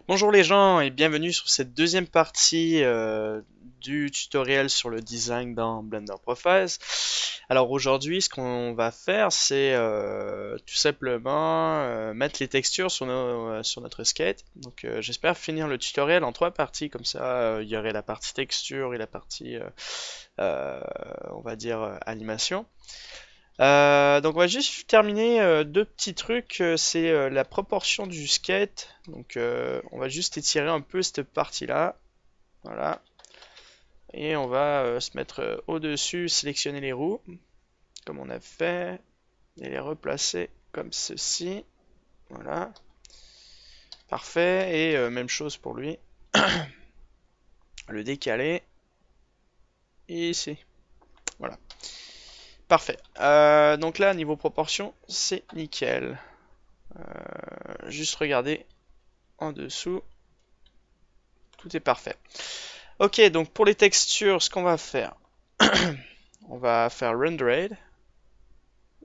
Bonjour les gens et bienvenue sur cette deuxième partie du tutoriel sur le design dans Blender Profiles. Alors aujourd'hui ce qu'on va faire c'est tout simplement mettre les textures sur notre skate. Donc j'espère finir le tutoriel en trois parties comme ça il y aurait la partie texture et la partie euh, on va dire animation. Donc on va juste terminer deux petits trucs, c'est la proportion du skate. Donc on va juste étirer un peu cette partie-là, voilà. Et on va se mettre au-dessus, sélectionner les roues, comme on a fait, et les replacer comme ceci, voilà. Parfait, et même chose pour lui, le décaler, et ici, voilà. Parfait. Donc là, niveau proportion, c'est nickel. Juste regarder en dessous. Tout est parfait. Ok, donc pour les textures, ce qu'on va faire, on va faire rendered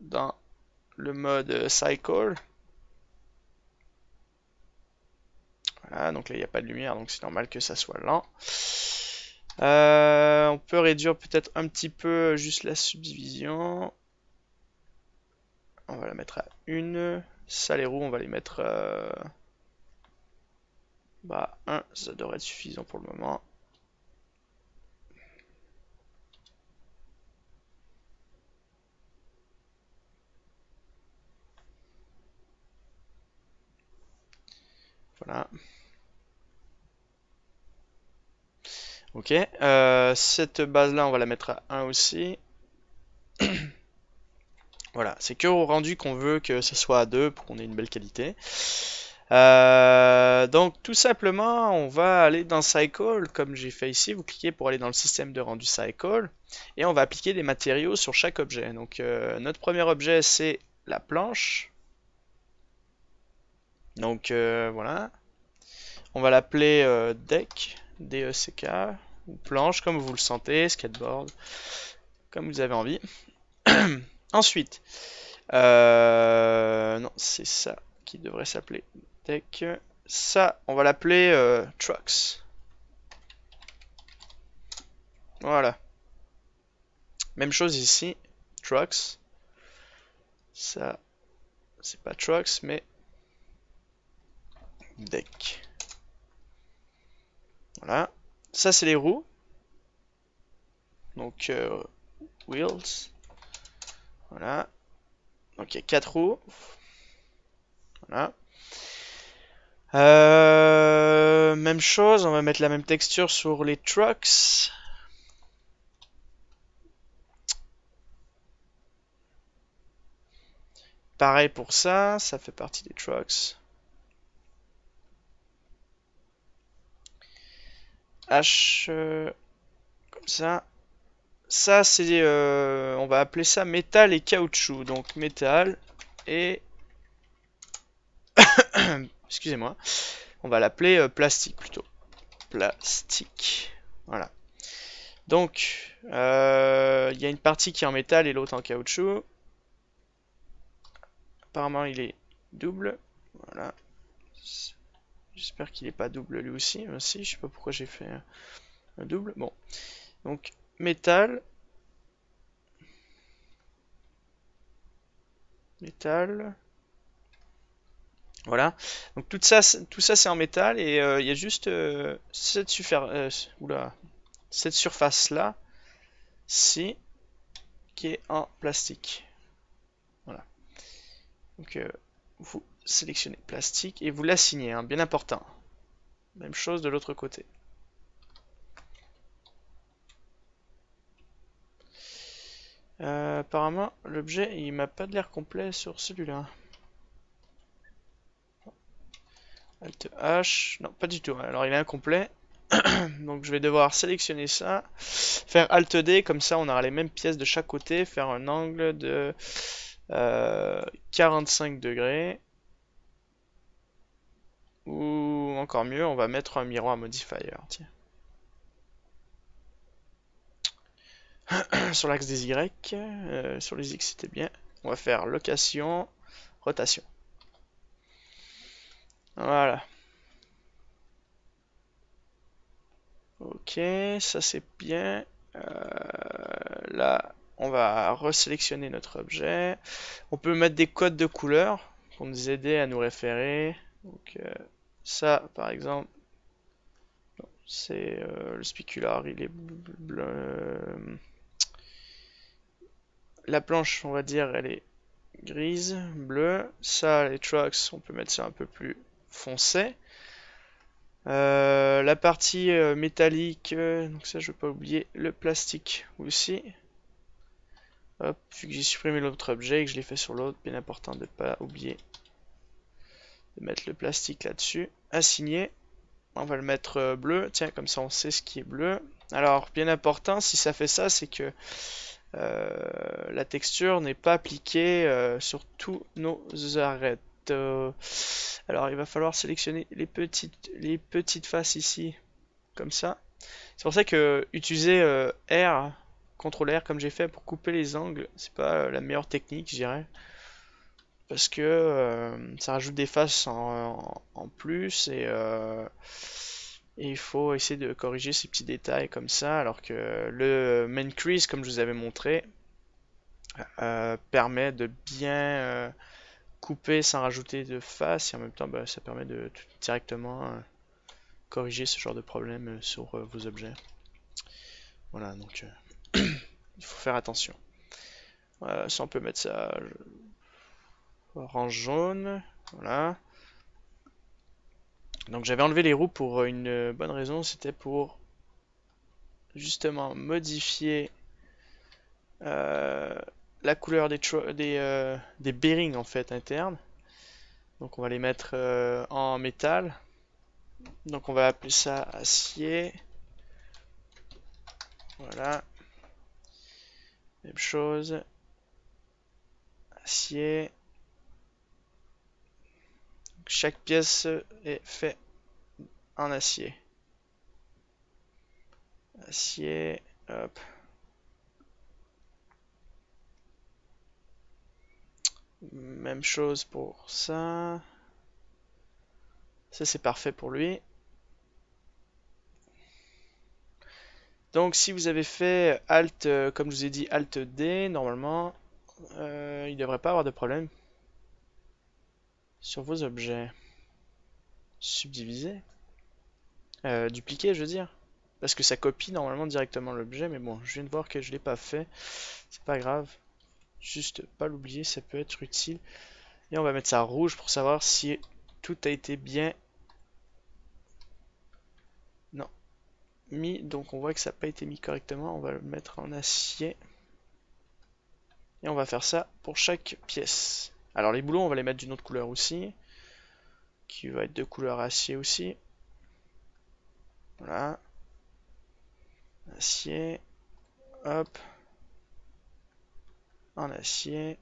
dans le mode cycle. Voilà, donc là il n'y a pas de lumière, donc c'est normal que ça soit lent. On peut réduire peut-être un petit peu juste la subdivision. On va la mettre à 1. Ça, les roues, on va les mettre 1. Ça devrait être suffisant pour le moment. Voilà. Ok. Cette base-là, on va la mettre à 1 aussi. Voilà, c'est que au rendu qu'on veut que ce soit à 2 pour qu'on ait une belle qualité. Donc tout simplement, on va aller dans Cycle, comme j'ai fait ici. Vous cliquez pour aller dans le système de rendu Cycle, et on va appliquer des matériaux sur chaque objet. Donc notre premier objet, c'est la planche. Donc voilà, on va l'appeler deck, D-E-C-K, ou planche, comme vous le sentez, skateboard, comme vous avez envie. Ensuite, non, c'est ça qui devrait s'appeler deck. Ça, on va l'appeler trucks. Voilà. Même chose ici, trucks. Ça, c'est pas trucks, mais deck. Voilà. Ça, c'est les roues. Donc, wheels. Voilà. Donc, il y a 4 roues. Voilà. Même chose, on va mettre la même texture sur les trucks. Pareil pour ça, ça fait partie des trucks. H, comme ça. Ça, c'est, on va appeler ça métal et caoutchouc. Donc métal et, excusez-moi, on va l'appeler plastique plutôt. Plastique. Voilà. Donc, il y a une partie qui est en métal et l'autre en caoutchouc. Apparemment, il est double. Voilà. J'espère qu'il n'est pas double lui aussi. Aussi, je sais pas pourquoi j'ai fait un double. Bon. Donc, métal. Métal. Voilà. Donc tout ça c'est en métal et il y a juste cette surface là, ci, qui est en plastique. Voilà. Donc vous sélectionnez plastique et vous l'assignez, hein, bien important. Même chose de l'autre côté. Apparemment l'objet il m'a pas de l'air complet sur celui-là. Alt H, non pas du tout. Alors il est incomplet. Donc je vais devoir sélectionner ça, faire Alt D, comme ça on aura les mêmes pièces de chaque côté, faire un angle de 45 degrés. Ou encore mieux, on va mettre un miroir modifier. Tiens. Sur l'axe des Y, sur les X c'était bien. On va faire location, rotation. Voilà. Ok, ça c'est bien. Là, on va resélectionner notre objet. On peut mettre des codes de couleurs pour nous aider à nous référer. Donc ça, par exemple, c'est le spécular, il est bleu. La planche, on va dire, elle est grise, bleue. Ça, les trucks, on peut mettre ça un peu plus foncé. La partie métallique, donc ça, je vais pas oublier le plastique aussi. Hop, vu que j'ai supprimé l'autre objet et que je l'ai fait sur l'autre, bien important de ne pas oublier de mettre le plastique là-dessus. Assigné, on va le mettre bleu, tiens, comme ça on sait ce qui est bleu. Alors, bien important, si ça fait ça, c'est que la texture n'est pas appliquée sur tous nos arêtes. Alors, il va falloir sélectionner les petites faces ici, comme ça. C'est pour ça que utiliser R, CTRL R comme j'ai fait pour couper les angles, c'est pas la meilleure technique, je dirais. Parce que ça rajoute des faces en plus et il faut essayer de corriger ces petits détails comme ça, alors que le main crease, comme je vous avais montré, permet de bien couper sans rajouter de face et en même temps bah, ça permet de directement corriger ce genre de problème sur vos objets. Voilà, donc il faut faire attention. Ça on peut mettre ça orange jaune, voilà. Donc j'avais enlevé les roues pour une bonne raison, c'était pour justement modifier euh, la couleur des bearings en fait internes. Donc on va les mettre en métal. Donc on va appeler ça acier. Voilà, même chose. Acier. Chaque pièce est faite en acier. Acier, hop. Même chose pour ça. Ça c'est parfait pour lui. Donc si vous avez fait Alt, comme je vous ai dit, Alt D, normalement, il ne devrait pas avoir de problème sur vos objets. Subdiviser. Dupliquer, je veux dire. Parce que ça copie normalement directement l'objet, mais bon, je viens de voir que je l'ai pas fait. C'est pas grave. Juste pas l'oublier, ça peut être utile. Et on va mettre ça rouge pour savoir si tout a été bien non, mis. Donc on voit que ça n'a pas été mis correctement. On va le mettre en acier. Et on va faire ça pour chaque pièce. Alors les boulons, on va les mettre d'une autre couleur aussi. Qui va être de couleur acier aussi. Voilà. Acier. Hop. En acier.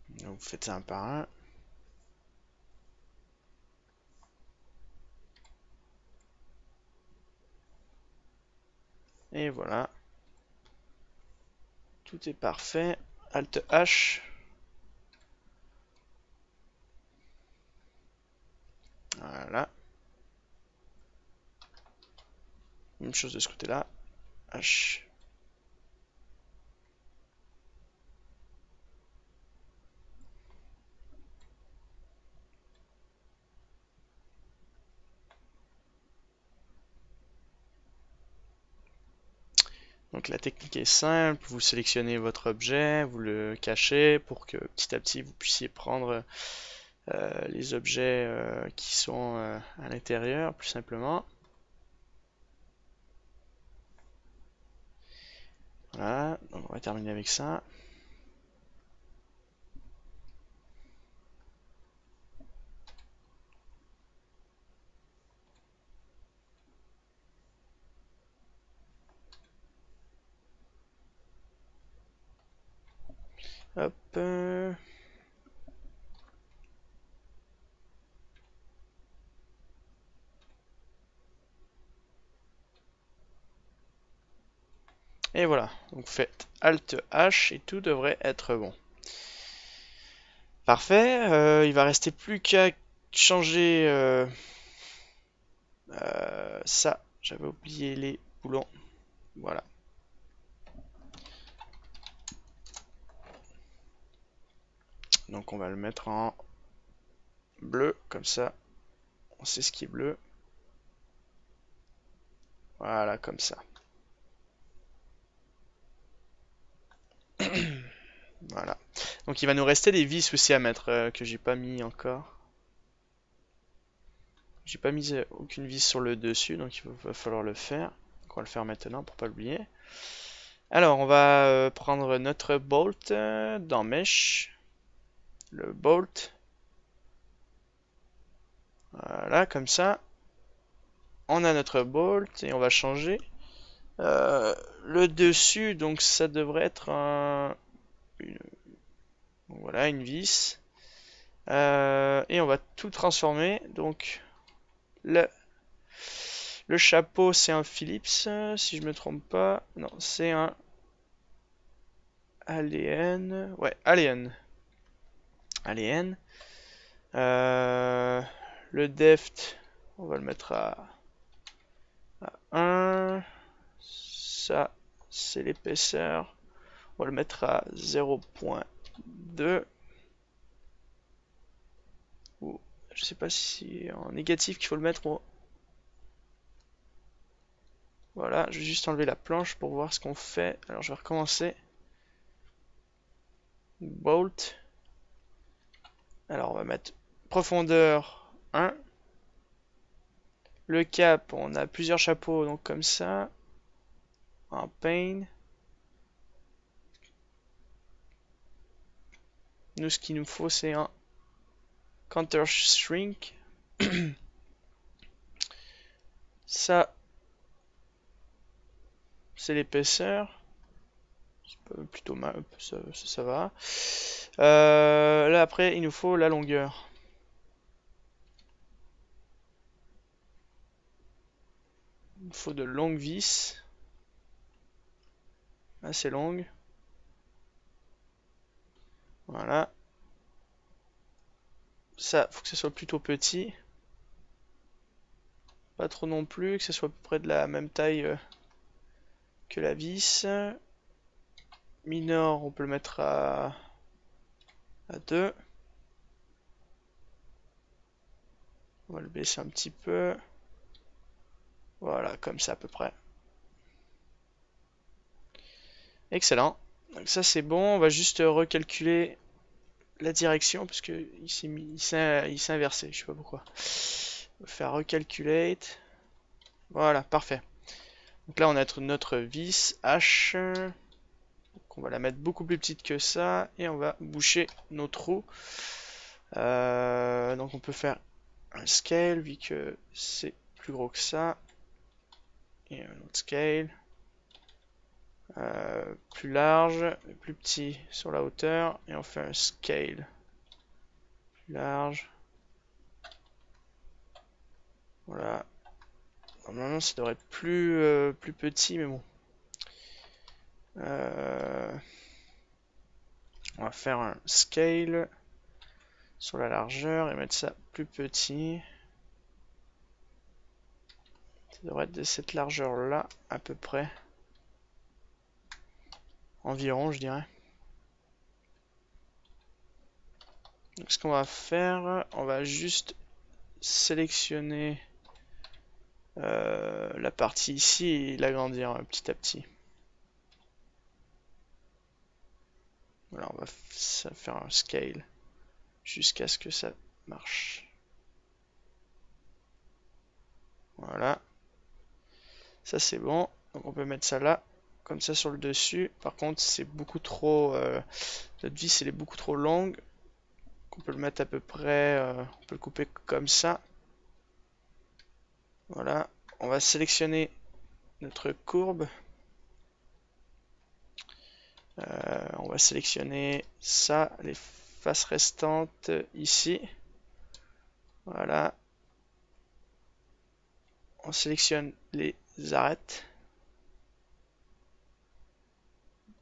Donc vous faites ça un par un. Et voilà. Tout est parfait. Alt H. Voilà. Même chose de ce côté-là. H. Donc la technique est simple, vous sélectionnez votre objet, vous le cachez pour que petit à petit vous puissiez prendre les objets qui sont à l'intérieur, plus simplement. Voilà, donc on va terminer avec ça. Hop. Et voilà, donc faites Alt H et tout devrait être bon. Parfait. Il va rester plus qu'à changer ça. J'avais oublié les boulons. Voilà. Donc on va le mettre en bleu, comme ça on sait ce qui est bleu. Voilà, comme ça. Voilà. Donc il va nous rester des vis aussi à mettre que j'ai pas mis encore. J'ai pas mis aucune vis sur le dessus, donc il va falloir le faire. Donc on va le faire maintenant pour pas l'oublier. Alors on va prendre notre bolt dans Mesh. Le bolt. Voilà, comme ça. On a notre bolt et on va changer le dessus. Donc ça devrait être une, voilà, une vis. Et on va tout transformer. Donc le, le chapeau c'est un Philips, si je me trompe pas. Non, c'est un Alien. Ouais, Alien. Alien. Le deft, on va le mettre à 1. Ça, c'est l'épaisseur. On va le mettre à 0.2. Ou je sais pas si en négatif qu'il faut le mettre. Voilà, je vais juste enlever la planche pour voir ce qu'on fait. Alors je vais recommencer. Bolt. Alors on va mettre profondeur 1. Le cap, on a plusieurs chapeaux, donc comme ça. En pane. Nous, ce qu'il nous faut, c'est un counter shrink. Ça, c'est l'épaisseur. C'est plutôt mal, ça va. Là, après, il nous faut la longueur. Il nous faut de longues vis. Assez longues. Voilà. Ça, faut que ce soit plutôt petit. Pas trop non plus, que ce soit à peu près de la même taille que la vis. Minor, on peut le mettre à 2. On va le baisser un petit peu. Voilà, comme ça à peu près. Excellent. Donc ça c'est bon, on va juste recalculer la direction parce que il s'est inversé, je sais pas pourquoi. On va faire recalculate. Voilà, parfait. Donc là on a notre vis H. Donc on va la mettre beaucoup plus petite que ça et on va boucher nos trous. Donc on peut faire un scale vu que c'est plus gros que ça. Et un autre scale. Plus large, plus petit sur la hauteur. Et on fait un scale. Plus large. Voilà. Normalement ça devrait être plus petit, mais bon. On va faire un scale sur la largeur et mettre ça plus petit. Ça devrait être de cette largeur là à peu près. Environ je dirais. Donc ce qu'on va faire, on va juste sélectionner la partie ici et l'agrandir petit à petit. Voilà, on va faire un scale jusqu'à ce que ça marche. Voilà. Ça c'est bon. Donc on peut mettre ça là, comme ça sur le dessus. Par contre, c'est beaucoup trop. Notre vis elle est beaucoup trop longue. On peut le mettre à peu près. On peut le couper comme ça. Voilà. On va sélectionner notre courbe. On va sélectionner ça, les faces restantes ici. Voilà. On sélectionne les arêtes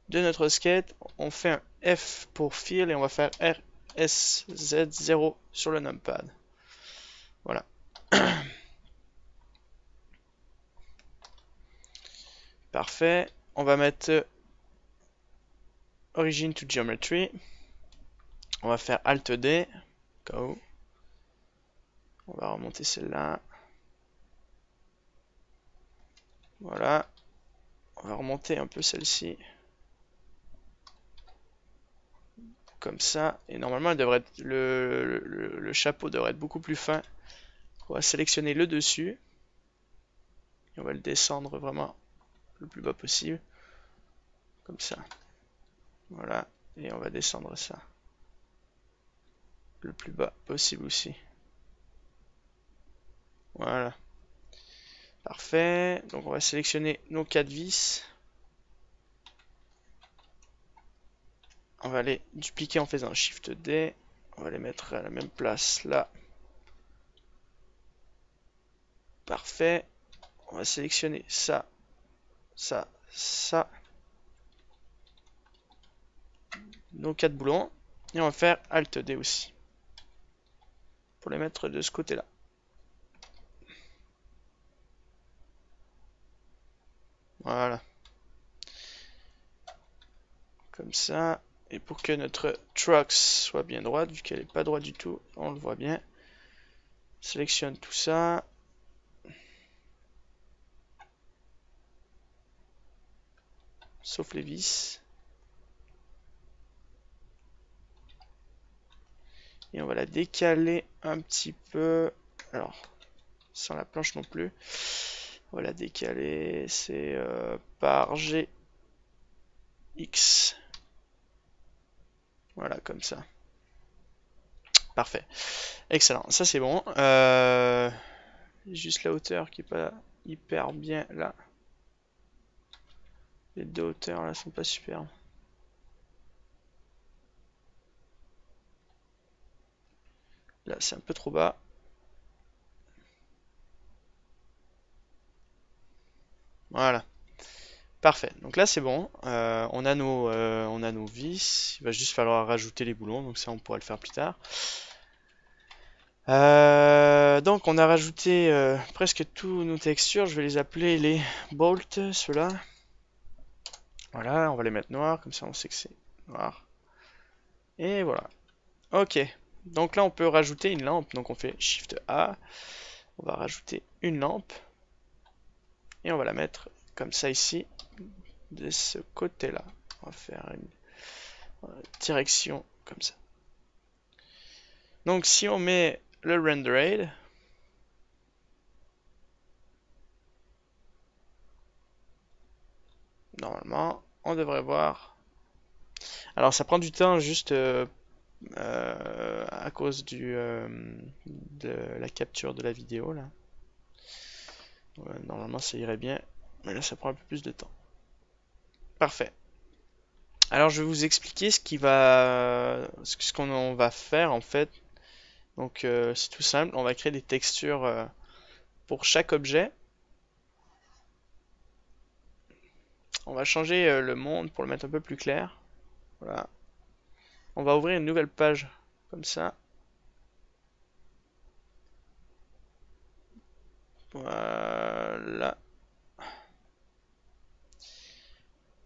de notre skate. On fait un F pour fill et on va faire SZ0 sur le numpad. Voilà. Parfait. On va mettre Origin to Geometry. On va faire Alt D. Go. On va remonter celle-là. Voilà. On va remonter un peu celle-ci. Comme ça. Et normalement, elle devrait être, le chapeau devrait être beaucoup plus fin. On va sélectionner le dessus. Et on va le descendre vraiment le plus bas possible. Comme ça. Voilà. Et on va descendre ça le plus bas possible aussi. Voilà. Parfait. Donc on va sélectionner nos 4 vis. On va les dupliquer en faisant Shift D. On va les mettre à la même place là. Parfait. On va sélectionner ça, ça, ça. Nos 4 boulons. Et on va faire Alt D aussi. Pour les mettre de ce côté-là. Voilà. Comme ça. Et pour que notre truck soit bien droite, vu qu'elle n'est pas droite du tout, on le voit bien. Sélectionne tout ça. Sauf les vis. Et on va la décaler un petit peu. Alors, sans la planche non plus. On va la décaler, c'est par GX. Voilà, comme ça. Parfait. Excellent. Ça, c'est bon. Juste la hauteur qui est pas hyper bien là. Les deux hauteurs là sont pas superbes. Là, c'est un peu trop bas. Voilà. Parfait. Donc là, c'est bon. On a nos vis. Il va juste falloir rajouter les boulons. Donc ça, on pourra le faire plus tard. Donc on a rajouté presque tous nos textures. Je vais les appeler les bolts, ceux-là. Voilà, on va les mettre noirs. Comme ça, on sait que c'est noir. Et voilà. Ok. Donc là, on peut rajouter une lampe. Donc on fait Shift A. On va rajouter une lampe. Et on va la mettre comme ça ici. De ce côté-là. On va faire une direction comme ça. Donc si on met le rendered, normalement, on devrait voir. Alors ça prend du temps juste à cause de la capture de la vidéo là. Normalement ça irait bien, mais là ça prend un peu plus de temps. Parfait. Alors je vais vous expliquer ce qu'on va faire en fait. Donc c'est tout simple, on va créer des textures pour chaque objet. On va changer le monde pour le mettre un peu plus clair. Voilà. On va ouvrir une nouvelle page comme ça. Voilà.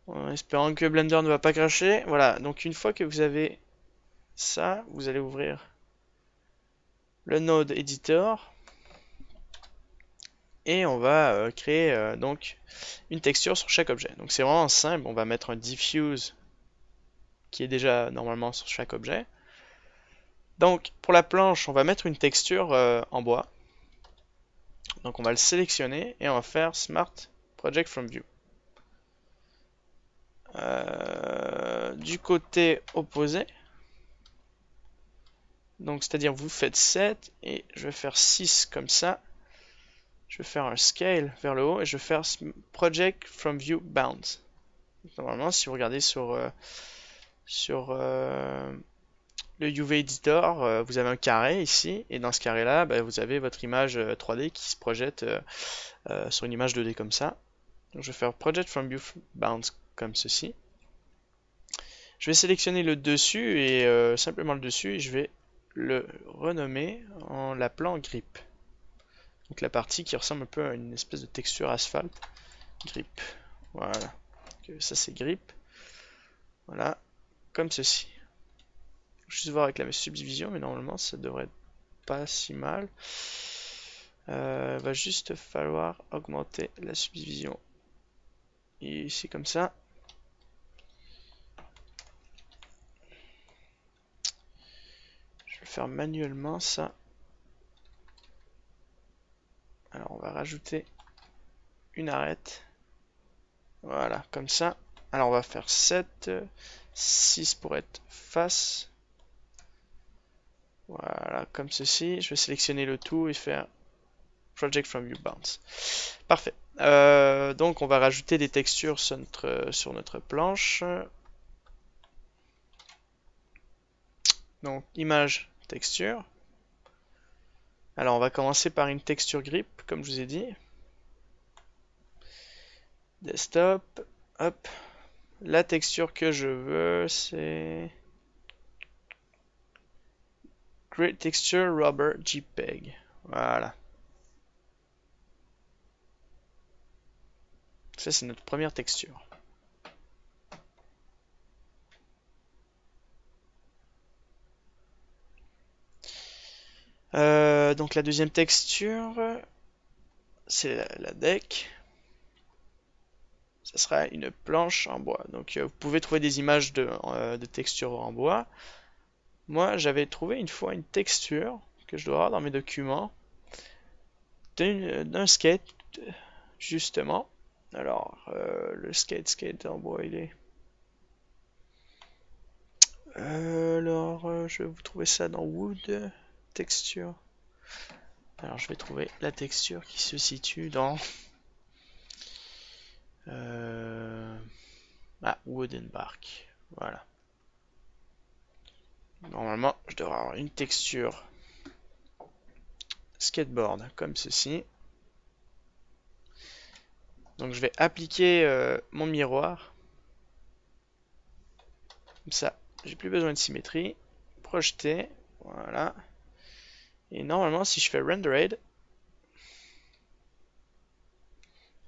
En espérant que Blender ne va pas cracher. Voilà, donc une fois que vous avez ça, vous allez ouvrir le node editor. Et on va créer donc une texture sur chaque objet. Donc c'est vraiment simple, on va mettre un diffuse qui est déjà normalement sur chaque objet. Donc pour la planche, on va mettre une texture en bois. Donc on va le sélectionner et on va faire Smart Project from View. Du côté opposé, donc c'est-à-dire vous faites 7 et je vais faire 6 comme ça. Je vais faire un scale vers le haut et je vais faire Project from View Bounds. Normalement, si vous regardez sur le UV Editor, vous avez un carré ici, et dans ce carré-là, vous avez votre image 3D qui se projette sur une image 2D comme ça. Donc je vais faire Project from View Bounds comme ceci. Je vais sélectionner le dessus et simplement le dessus et je vais le renommer en l'appelant grip. Donc la partie qui ressemble un peu à une espèce de texture asphalte. Grip. Voilà. Donc, ça c'est grip. Voilà. Comme ceci. Juste voir avec la subdivision, mais normalement ça devrait être pas si mal. Va juste falloir augmenter la subdivision. Et ici comme ça. Je vais le faire manuellement ça. Alors on va rajouter une arête. Voilà, comme ça. Alors on va faire 7, 6 pour être face. Voilà, comme ceci. Je vais sélectionner le tout et faire Project from View Bounce. Parfait. Donc on va rajouter des textures sur notre planche. Donc image, texture. Alors on va commencer par une texture grip, comme je vous ai dit. Desktop, hop. La texture que je veux, c'est Great Texture Rubber JPEG. Voilà. Ça, c'est notre première texture. Donc la deuxième texture, c'est la deck. Ça sera une planche en bois. Donc vous pouvez trouver des images de textures en bois. Moi, j'avais trouvé une fois une texture que je dois avoir dans mes documents d'un skate, justement. Alors, le skate en bois, il est. Je vais vous trouver ça dans Wood, texture. Alors, je vais trouver la texture qui se situe dans Wood and Bark. Voilà. Normalement, je devrais avoir une texture skateboard comme ceci. Donc, je vais appliquer mon miroir. Comme ça, j'ai plus besoin de symétrie. Projeter. Voilà. Et normalement, si je fais rendered,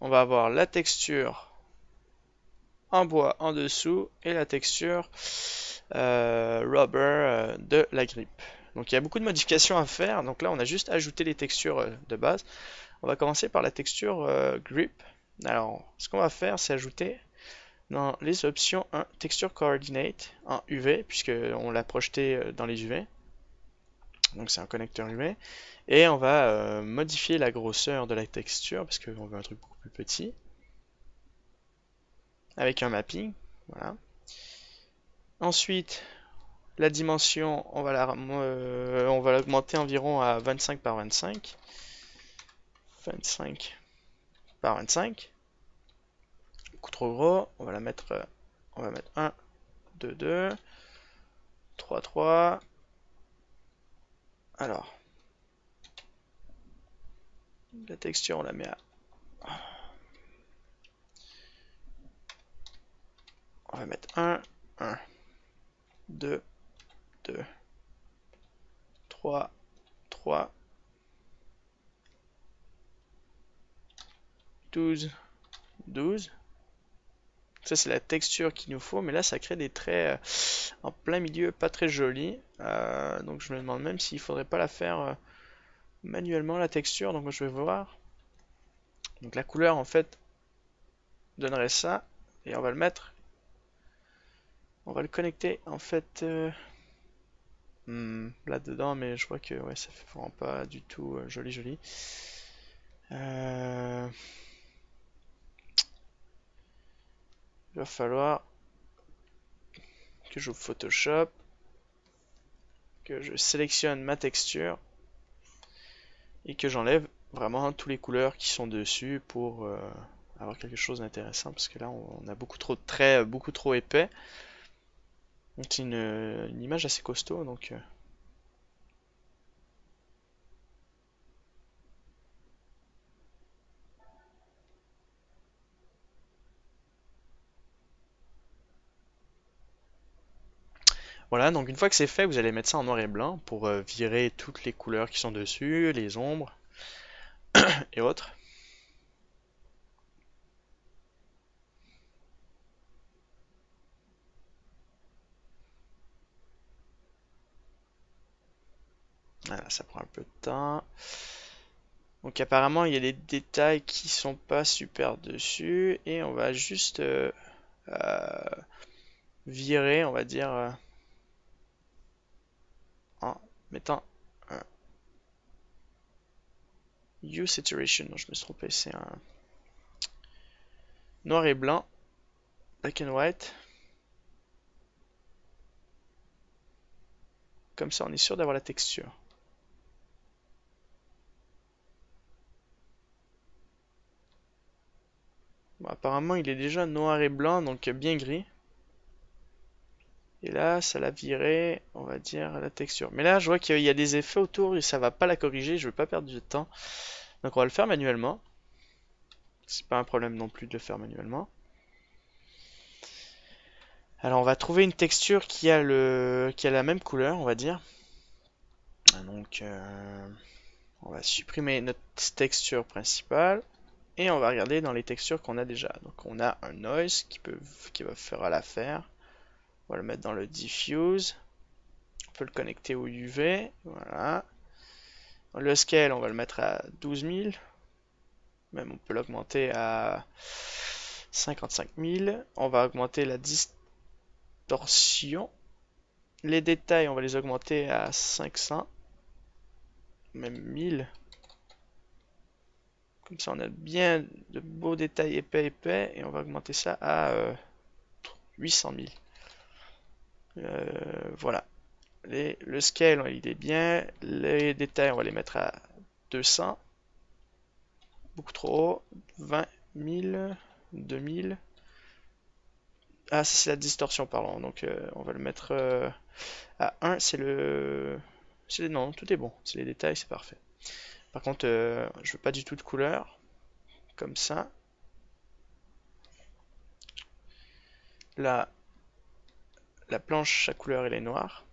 on va avoir la texture en bois en dessous et la texture rubber de la grippe. Donc il y a beaucoup de modifications à faire. Donc là, on a juste ajouté les textures de base. On va commencer par la texture grip. Alors, ce qu'on va faire, c'est ajouter dans les options un texture coordinate en UV, puisqu'on l'a projeté dans les UV. Donc c'est un connecteur UV. Et on va modifier la grosseur de la texture, parce qu'on veut un truc beaucoup plus petit. Avec un mapping. Voilà. Ensuite, la dimension, on va l'augmenter environ à 25 par 25. 25 par 25. Beaucoup trop gros. On va mettre 1, 2, 2, 3, 3. Alors, la texture, on la met à. On va mettre 1, 1, 2, 2, 3, 3, 12, 12. Ça, c'est la texture qu'il nous faut, mais là, ça crée des traits en plein milieu, pas très jolis. Donc, je me demande même s'il faudrait pas la faire manuellement, la texture. Donc, je vais voir. Donc, la couleur, en fait, donnerait ça. Et on va le mettre. On va le connecter, en fait, là-dedans, mais je vois que ouais, ça fait vraiment pas du tout joli, joli. Il va falloir que j'ouvre Photoshop, que je sélectionne ma texture et que j'enlève vraiment toutes les couleurs qui sont dessus pour avoir quelque chose d'intéressant, parce que là on a beaucoup trop de traits, beaucoup trop épais. Donc c'est une image assez costaud, donc Voilà, donc une fois que c'est fait, vous allez mettre ça en noir et blanc pour virer toutes les couleurs qui sont dessus, les ombres et autres. Voilà, ça prend un peu de temps. Donc apparemment, il y a des détails qui sont pas super dessus et on va juste virer, on va dire, en mettant un Hue Saturation. Non, je me suis trompé, c'est un noir et blanc, black and white. Comme ça, on est sûr d'avoir la texture. Bon, apparemment, il est déjà noir et blanc, donc bien gris. Et là, ça l'a viré, on va dire, la texture. Mais là, je vois qu'il y a des effets autour et ça va pas la corriger, je veux pas perdre du temps. Donc on va le faire manuellement. C'est pas un problème non plus de le faire manuellement. Alors on va trouver une texture qui a la même couleur, on va dire. Donc on va supprimer notre texture principale et on va regarder dans les textures qu'on a déjà. Donc on a un noise qui va faire l'affaire. On va le mettre dans le diffuse. On peut le connecter au UV. Voilà. Le scale, on va le mettre à 12 000. Même on peut l'augmenter à 55 000. On va augmenter la distorsion. Les détails, on va les augmenter à 500. Même 1000. Comme ça, on a bien de beaux détails épais. Et on va augmenter ça à 800 000. Voilà. Le scale, il est bien. Les détails, on va les mettre à 200. Beaucoup trop haut. 20 000. 2000. Ah, ça c'est la distorsion, pardon. Donc on va le mettre à 1. Non, tout est bon. C'est les détails, c'est parfait. Par contre, je veux pas du tout de couleur. Comme ça. Là, la planche à couleur, elle est noire.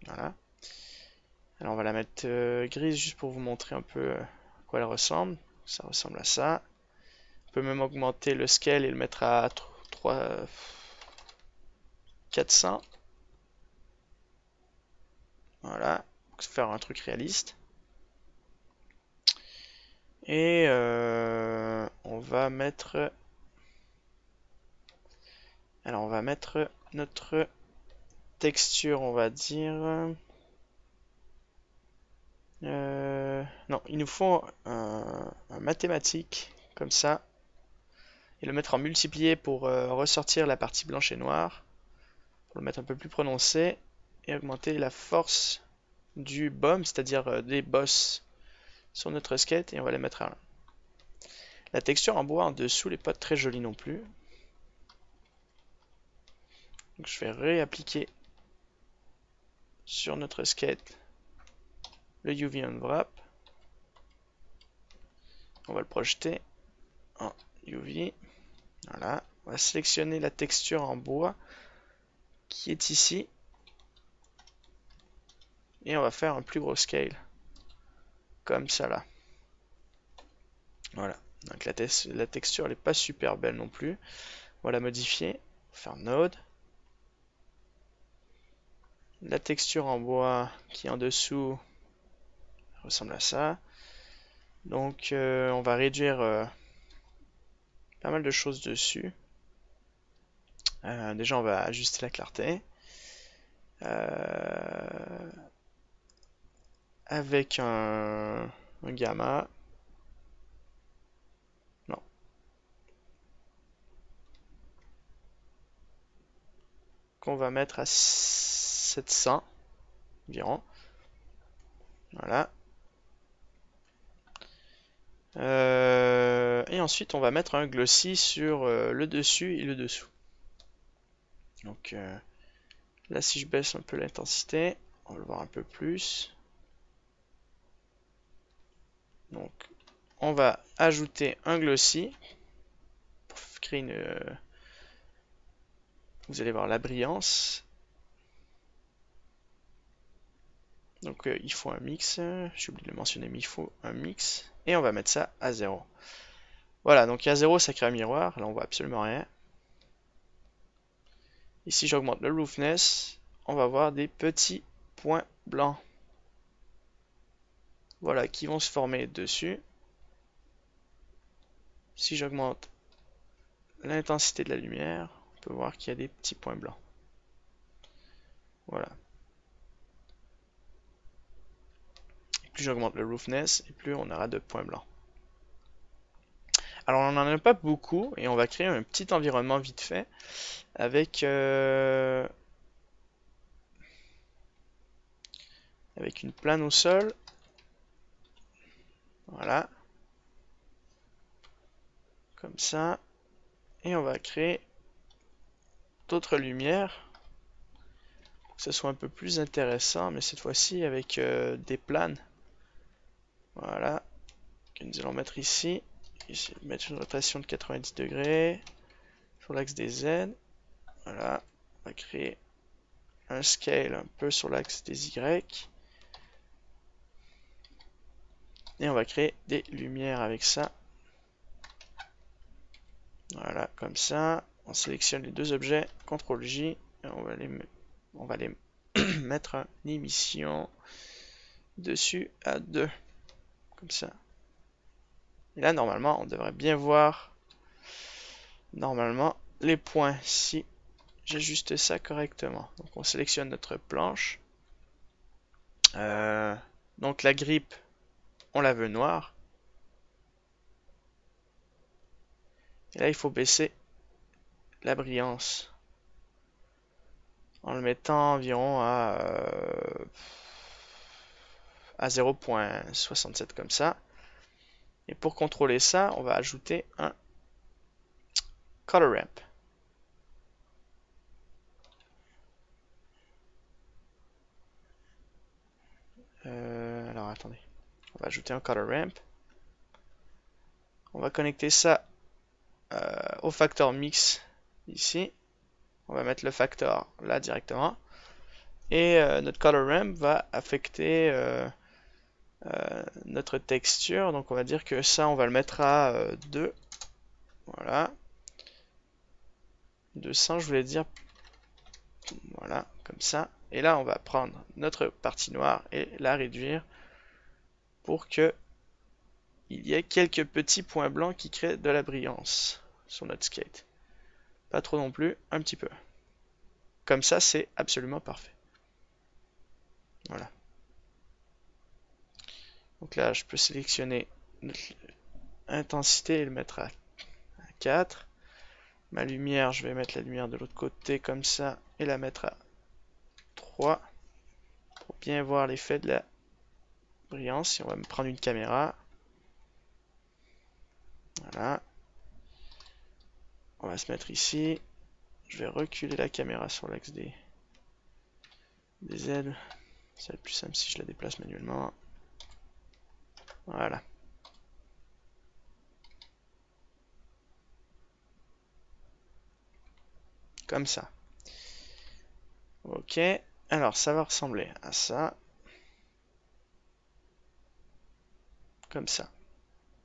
Voilà. Alors on va la mettre grise juste pour vous montrer un peu à quoi elle ressemble. Ça ressemble à ça. On peut même augmenter le scale et le mettre à 400. Voilà, pour faire un truc réaliste. Et on va mettre... Alors on va mettre notre texture, on va dire... non, il nous faut un mathématique, comme ça. Et le mettre en multiplié pour ressortir la partie blanche et noire. Pour le mettre un peu plus prononcé. Et augmenter la force du BOM, c'est-à-dire des bosses sur notre skate. Et on va les mettre à 1. La texture en bois en dessous n'est pas très jolie non plus. Donc je vais réappliquer sur notre skate le UV Unwrap. On va le projeter en UV. Voilà. On va sélectionner la texture en bois qui est ici. Et on va faire un plus gros scale. Comme ça là. Voilà. Donc la texture n'est pas super belle non plus. On va la modifier. On va faire Node. La texture en bois qui est en dessous ressemble à ça. Donc on va réduire pas mal de choses dessus. Déjà on va ajuster la clarté. Avec un gamma. Non. Qu'on va mettre à 700 environ. Voilà. Et ensuite on va mettre un glossy sur le dessus et le dessous. Donc là si je baisse un peu l'intensité, on va le voir un peu plus. Donc on va ajouter un glossy pour créer une... vous allez voir la brillance. Donc il faut un mix, j'ai oublié de le mentionner, mais il faut un mix. Et on va mettre ça à 0. Voilà, donc à 0 ça crée un miroir, là on voit absolument rien. Et si j'augmente le roughness, on va voir des petits points blancs. Voilà, qui vont se former dessus. Si j'augmente l'intensité de la lumière, on peut voir qu'il y a des petits points blancs. Voilà. Et plus j'augmente le roughness, et plus on aura de points blancs. Alors on n'en a pas beaucoup, et on va créer un petit environnement vite fait, avec une plane au sol. Voilà. Comme ça. Et on va créer d'autres lumières pour que ce soit un peu plus intéressant, mais cette fois-ci avec des planes. Voilà. Que nous allons mettre ici. Ici, mettre une rotation de 90 degrés sur l'axe des Z. Voilà. On va créer un scale un peu sur l'axe des Y. Et on va créer des lumières avec ça. Voilà, comme ça. On sélectionne les deux objets, CTRL J, et on va les mettre en émission dessus à 2. Comme ça. Et là, normalement, on devrait bien voir normalement les points si j'ajuste ça correctement. Donc on sélectionne notre planche. Donc la grippe, on la veut noire. Et là, il faut baisser la brillance en le mettant environ à 0.67 comme ça. Et pour contrôler ça, on va ajouter un color ramp. Alors attendez, on va ajouter un color ramp. On va connecter ça au factor mix ici. On va mettre le factor là directement. Et notre color ramp va affecter notre texture. Donc on va dire que ça, on va le mettre à 2. Voilà. 200, je voulais dire. Voilà, comme ça. Et là, on va prendre notre partie noire et la réduire pour que il y ait quelques petits points blancs qui créent de la brillance sur notre skate. Pas trop non plus, un petit peu. Comme ça, c'est absolument parfait. Voilà. Donc là, je peux sélectionner l'intensité et le mettre à 4. Ma lumière, je vais mettre la lumière de l'autre côté comme ça et la mettre à 3 pour bien voir l'effet de la brillance. Et on va me prendre une caméra. Voilà. On va se mettre ici. Je vais reculer la caméra sur l'axe des ailes. Ça va être plus simple si je la déplace manuellement. Voilà. Comme ça. Ok. Alors, ça va ressembler à ça. Comme ça.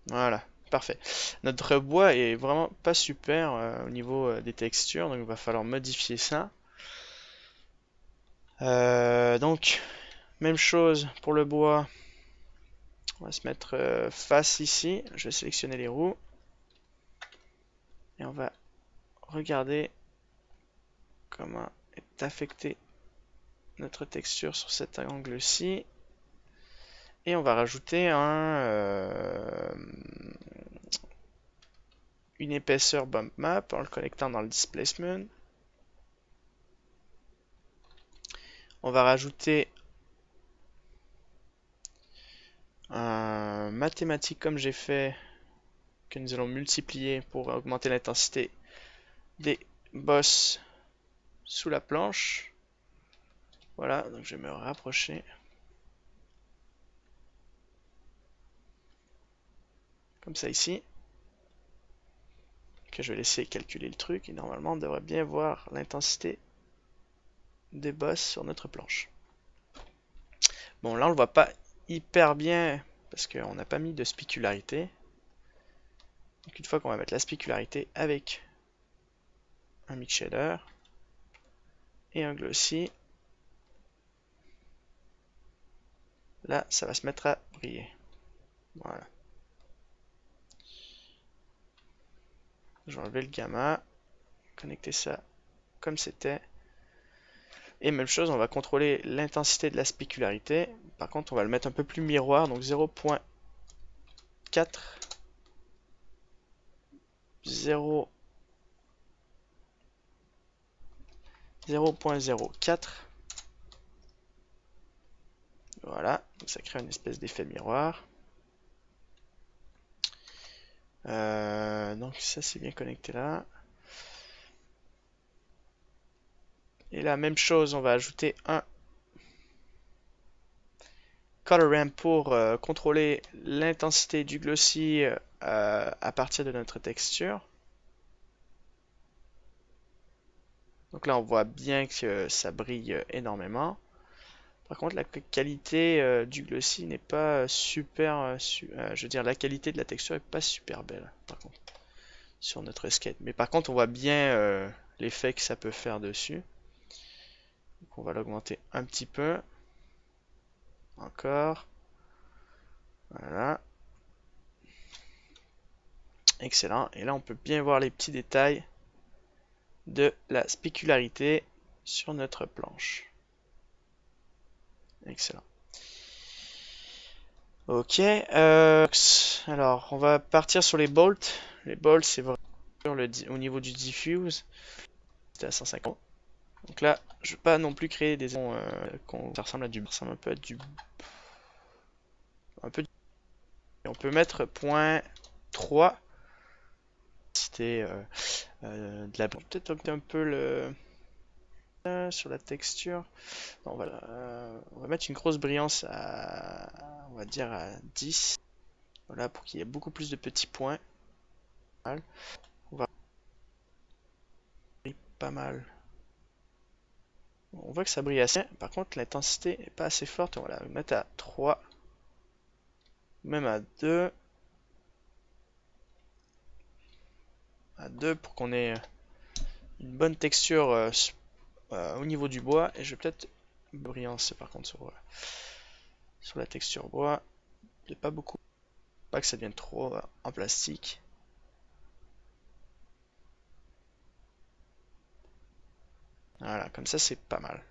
Voilà. Parfait. Notre bois est vraiment pas super au niveau des textures, donc il va falloir modifier ça. Donc, même chose pour le bois. On va se mettre face ici. Je vais sélectionner les roues. Et on va regarder comment est affectée notre texture sur cet angle-ci. Et on va rajouter une épaisseur bump map en le connectant dans le displacement. On va rajouter un mathématique comme j'ai fait, que nous allons multiplier pour augmenter l'intensité des bosses sous la planche. Voilà, donc je vais me rapprocher. Comme ça ici. Que je vais laisser calculer le truc et normalement on devrait bien voir l'intensité des bosses sur notre planche. Bon, là, on le voit pas hyper bien parce qu'on n'a pas mis de spécularité. Donc, une fois qu'on va mettre la spécularité avec un mix shader et un glossy, là, ça va se mettre à briller. Voilà. Je vais enlever le gamma, connecter ça comme c'était. Et même chose, on va contrôler l'intensité de la spécularité. Par contre, on va le mettre un peu plus miroir, donc 0.4, 0.04. Voilà, donc ça crée une espèce d'effet miroir. Donc ça c'est bien connecté là. Et la même chose, on va ajouter un color ramp pour contrôler l'intensité du glossy à partir de notre texture. Donc là on voit bien que ça brille énormément. Par contre la qualité du glossy n'est pas super, je veux dire la qualité de la texture est pas super belle par contre sur notre skate. Mais par contre on voit bien l'effet que ça peut faire dessus. Donc on va l'augmenter un petit peu. Encore. Voilà. Excellent. Et là, on peut bien voir les petits détails de la spécularité sur notre planche. Excellent. Ok. Alors, on va partir sur les bolts. Les bolts, c'est vraiment au niveau du diffuse. C'était à 150. Donc là, je ne veux pas non plus créer des sons ça ressemble à du, ça ressemble un peu à du, et on peut mettre .3. C'était de la, peut-être augmenter un peu le sur la texture. Non, voilà, on va mettre une grosse brillance à, on va dire à 10. Voilà, pour qu'il y ait beaucoup plus de petits points. On va pas mal. On voit que ça brille assez. Par contre, l'intensité n'est pas assez forte. On va la mettre à 3. Même à 2. À 2 pour qu'on ait une bonne texture au niveau du bois. Et je vais peut-être brillance par contre sur la texture bois. Pas beaucoup. Pas que ça devienne trop en plastique. Voilà, comme ça c'est pas mal.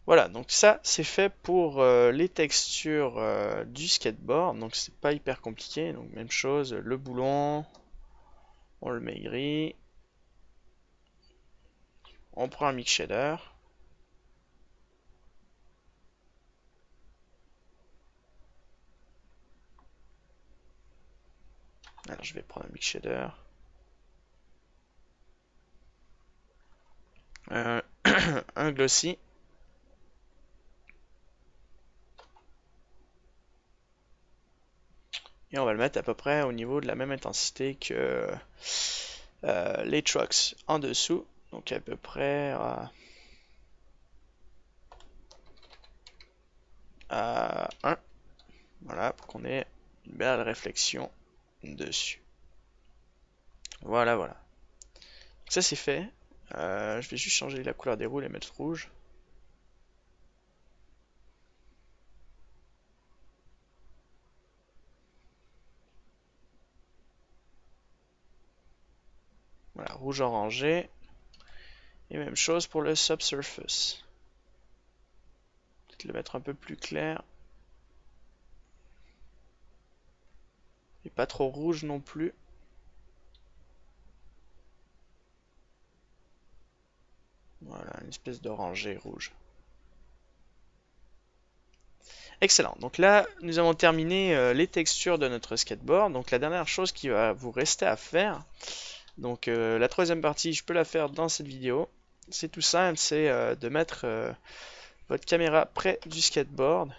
Voilà, donc ça c'est fait pour les textures du skateboard, donc c'est pas hyper compliqué. Donc même chose, le boulon, on le met gris, on prend un mix shader. Alors je vais prendre un mix shader. Un glossy. Et on va le mettre à peu près au niveau de la même intensité que les trucks en dessous. Donc à peu près à 1. Voilà, pour qu'on ait une belle réflexion dessus. Voilà, voilà. Donc ça c'est fait. Je vais juste changer la couleur des roues et les mettre rouge. Voilà, rouge orangé. Et même chose pour le subsurface. Peut-être le mettre un peu plus clair. Et pas trop rouge non plus. Voilà, une espèce d'orangé rouge. Excellent. Donc là, nous avons terminé les textures de notre skateboard. Donc la dernière chose qui va vous rester à faire, donc la troisième partie, je peux la faire dans cette vidéo. C'est tout simple, c'est de mettre votre caméra près du skateboard.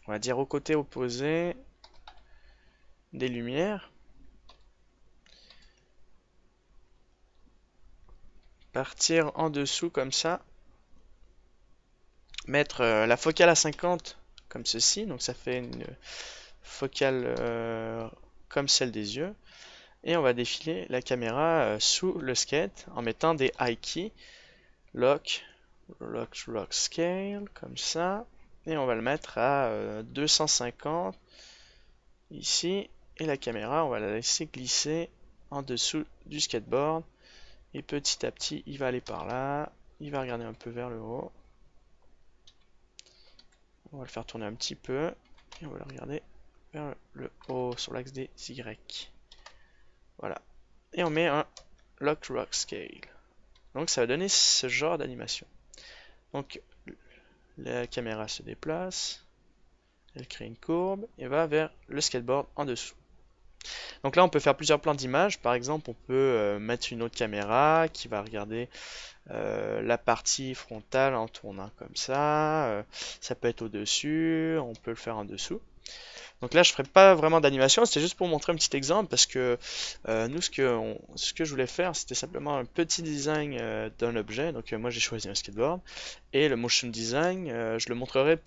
On va dire au côté opposé des lumières. partir en dessous comme ça, mettre la focale à 50 comme ceci, donc ça fait une focale comme celle des yeux, et on va défiler la caméra sous le skate en mettant des high keys, lock, lock scale, comme ça, et on va le mettre à 250 ici, et la caméra on va la laisser glisser en dessous du skateboard, et petit à petit il va aller par là, il va regarder un peu vers le haut, on va le faire tourner un petit peu, et on va le regarder vers le haut sur l'axe des Y. Voilà. Et on met un lock rock scale. Donc ça va donner ce genre d'animation. Donc la caméra se déplace, elle crée une courbe et va vers le skateboard en dessous. Donc là on peut faire plusieurs plans d'image. Par exemple on peut mettre une autre caméra qui va regarder la partie frontale en tournant comme ça. Ça peut être au-dessus, on peut le faire en dessous. Donc là, je ferai pas vraiment d'animation, c'était juste pour montrer un petit exemple parce que nous, ce que je voulais faire, c'était simplement un petit design d'un objet. Donc moi, j'ai choisi un skateboard et le motion design, je le montrerai